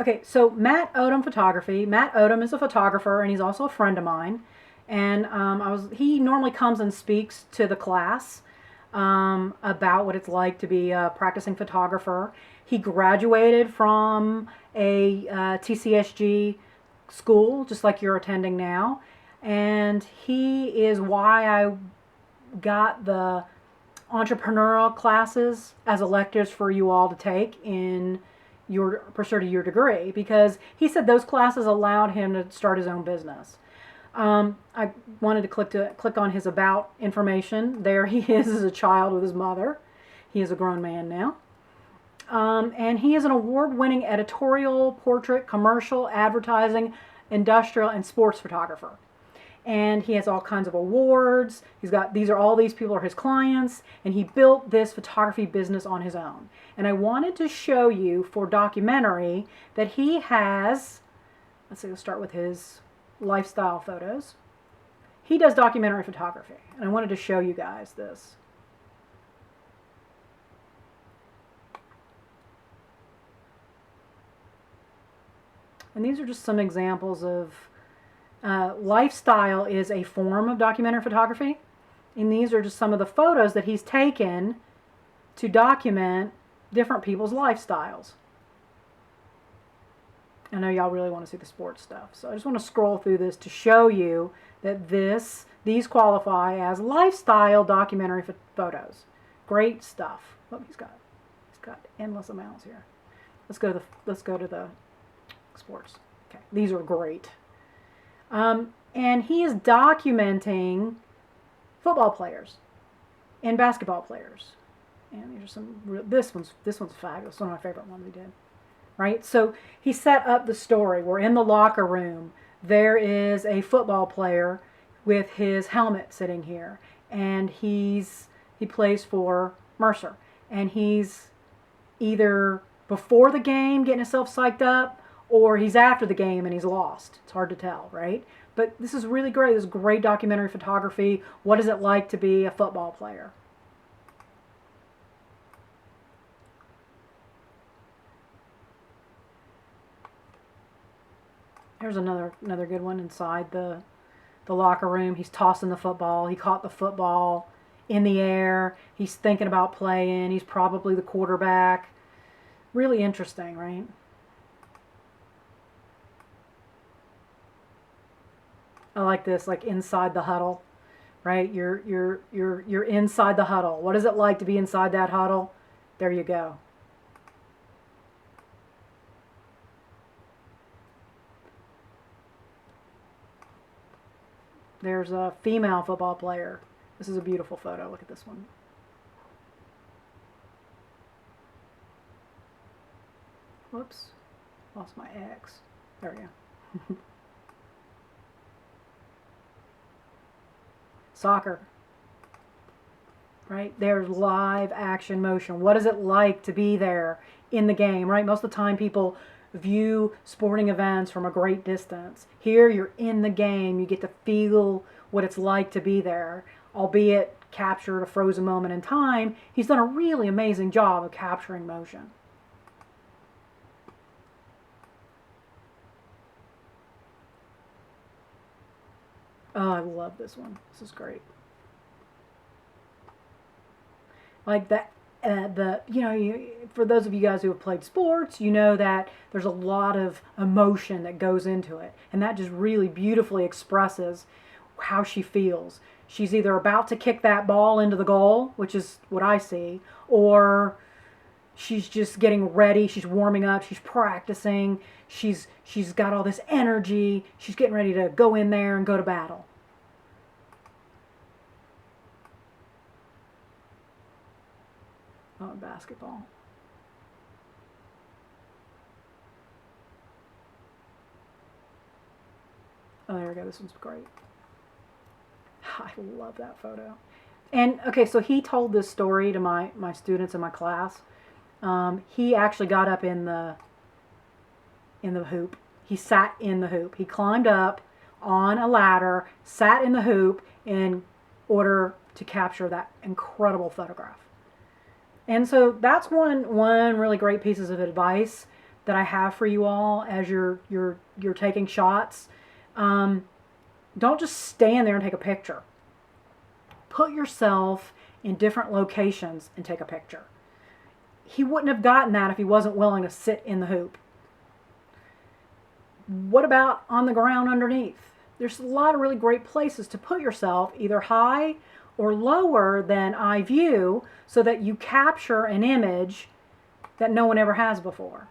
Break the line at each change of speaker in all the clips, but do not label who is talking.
Okay, so Matt Odom Photography. Matt Odom is a photographer, and he's also a friend of mine. And he normally comes and speaks to the class about what it's like to be a practicing photographer. He graduated from a TCSG school, just like you're attending now. And he is why I got the entrepreneurial classes as electives for you all to take in your pursuit of your degree, because he said those classes allowed him to start his own business. I wanted to click on his about information. There he is as a child with his mother. He is a grown man now. And he is an award-winning editorial, portrait, commercial, advertising, industrial, and sports photographer. And he has all kinds of awards. These people are his clients, and he built this photography business on his own. And I wanted to show you for documentary that he has, let's see, let's start with his lifestyle photos. He does documentary photography, and I wanted to show you guys this. And these are just some examples of lifestyle is a form of documentary photography. And these are just some of the photos that he's taken to document different people's lifestyles. I know y'all really want to see the sports stuff, so I just want to scroll through this to show you that these qualify as lifestyle documentary photos. Great stuff. Oh, he's got endless amounts here. Let's go to the sports. Okay, these are great. And he is documenting football players and basketball players. And these are this one's fabulous. One of my favorite ones he did. Right? So he set up the story. We're in the locker room. There is a football player with his helmet sitting here, and he plays for Mercer, and he's either before the game getting himself psyched up, or he's after the game and he's lost. It's hard to tell, right? But this is really great. This is great documentary photography. What is it like to be a football player? Here's another good one inside the locker room. He's tossing the football. He caught the football in the air. He's thinking about playing. He's probably the quarterback. Really interesting, right? I like this, like inside the huddle, right? You're inside the huddle. What is it like to be inside that huddle? There you go. There's a female football player. This is a beautiful photo. Look at this one. Whoops. Lost my X. There we go. Soccer. Right? There's live action motion. What is it like to be there in the game, right? Most of the time people view sporting events from a great distance. Here you're in the game. You get to feel what it's like to be there, albeit captured a frozen moment in time. He's done a really amazing job of capturing motion. Oh, I love this one. This is great. Like that, for those of you guys who have played sports, you know that there's a lot of emotion that goes into it, and that just really beautifully expresses how she feels. She's either about to kick that ball into the goal, which is what I see, or she's just getting ready. She's warming up. She's practicing. She's got all this energy. She's getting ready to go in there and go to battle. Oh, basketball. Oh, there we go. This one's great. I love that photo. And okay, so he told this story to my students in my class. He actually got up in the hoop. He sat in the hoop. He climbed up on a ladder, sat in the hoop in order to capture that incredible photograph. And so that's one really great pieces of advice that I have for you all as you're taking shots. Don't just stand there and take a picture. Put yourself in different locations and take a picture. He wouldn't have gotten that if he wasn't willing to sit in the hoop. What about on the ground underneath? There's a lot of really great places to put yourself, either high or lower than eye view, so that you capture an image that no one ever has before.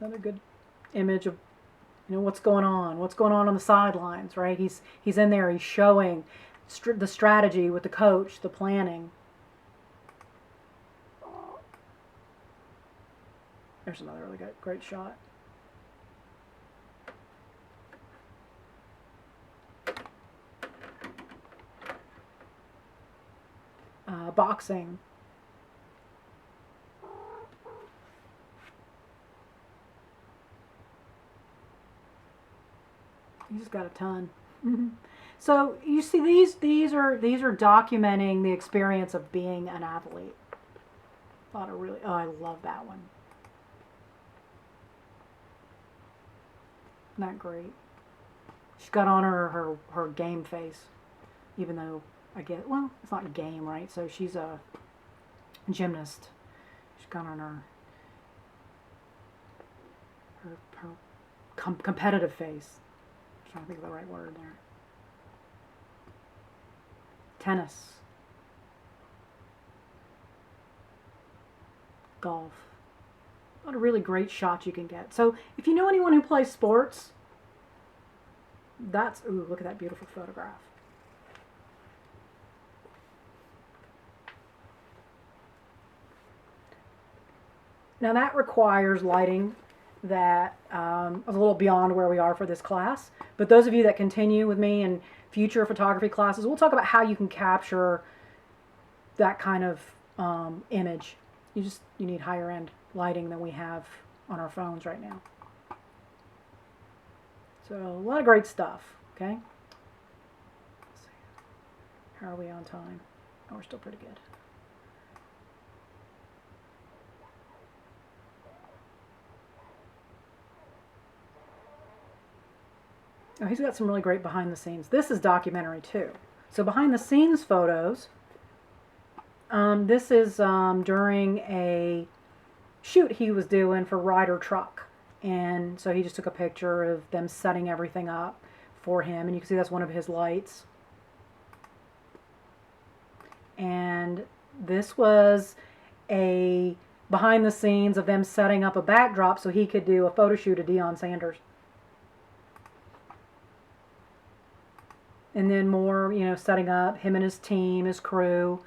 Another good image of, you know, what's going on the sidelines, right? He's in there, he's showing the strategy with the coach, the planning. There's another really great shot. Boxing. He's got a ton. So you see, these are documenting the experience of being an athlete. A lot of really, oh, I love that one. Isn't that great? She's got on her game face, even though I get, well, it's not a game, right? So she's a gymnast. She's got on her competitive face. I'm trying to think of the right word there. Tennis. Golf. A lot of really great shots you can get. So if you know anyone who plays sports, that's, ooh, look at that beautiful photograph. Now that requires lighting that is a little beyond where we are for this class. But those of you that continue with me in future photography classes, we'll talk about how you can capture that kind of image. You need higher end lighting than we have on our phones right now. So a lot of great stuff, okay? Let's see. How are we on time? Oh, we're still pretty good. Oh, he's got some really great behind the scenes. This is documentary too. So behind the scenes photos, this is during a shoot he was doing for Ryder Truck. And so he just took a picture of them setting everything up for him. And you can see that's one of his lights. And this was a behind the scenes of them setting up a backdrop so he could do a photo shoot of Deion Sanders. And then more, you know, setting up him and his team, his crew.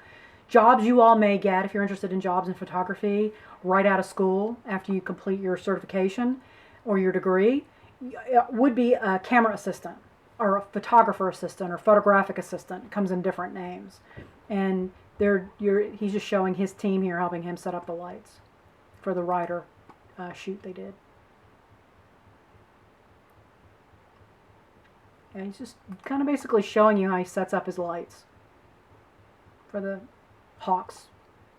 Jobs you all may get if you're interested in jobs in photography right out of school after you complete your certification or your degree would be a camera assistant or a photographer assistant or photographic assistant. It comes in different names. And he's just showing his team here helping him set up the lights for the Ryder shoot they did. And he's just kind of basically showing you how he sets up his lights for the Hawks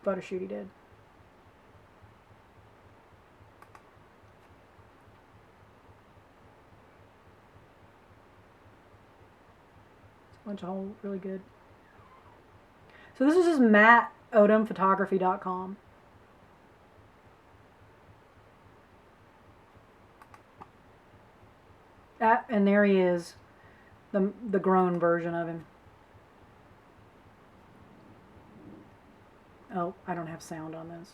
photo shoot he did. It's a bunch of whole really good. So this is just mattodomphotography.com. And there he is. The grown version of him. Oh, I don't have sound on this.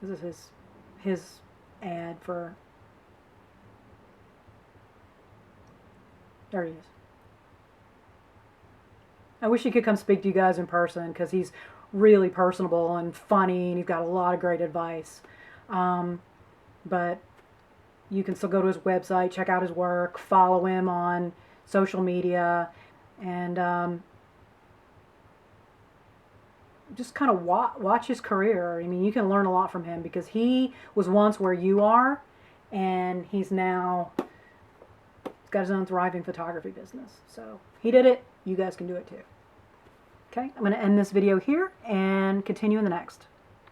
This is his ad for. There he is. I wish he could come speak to you guys in person because he's really personable and funny and he's got a lot of great advice. But you can still go to his website, check out his work, follow him on social media, and just kind of watch his career. I mean, you can learn a lot from him because he was once where you are, and he's now got his own thriving photography business. So he did it. You guys can do it too. Okay, I'm going to end this video here and continue in the next.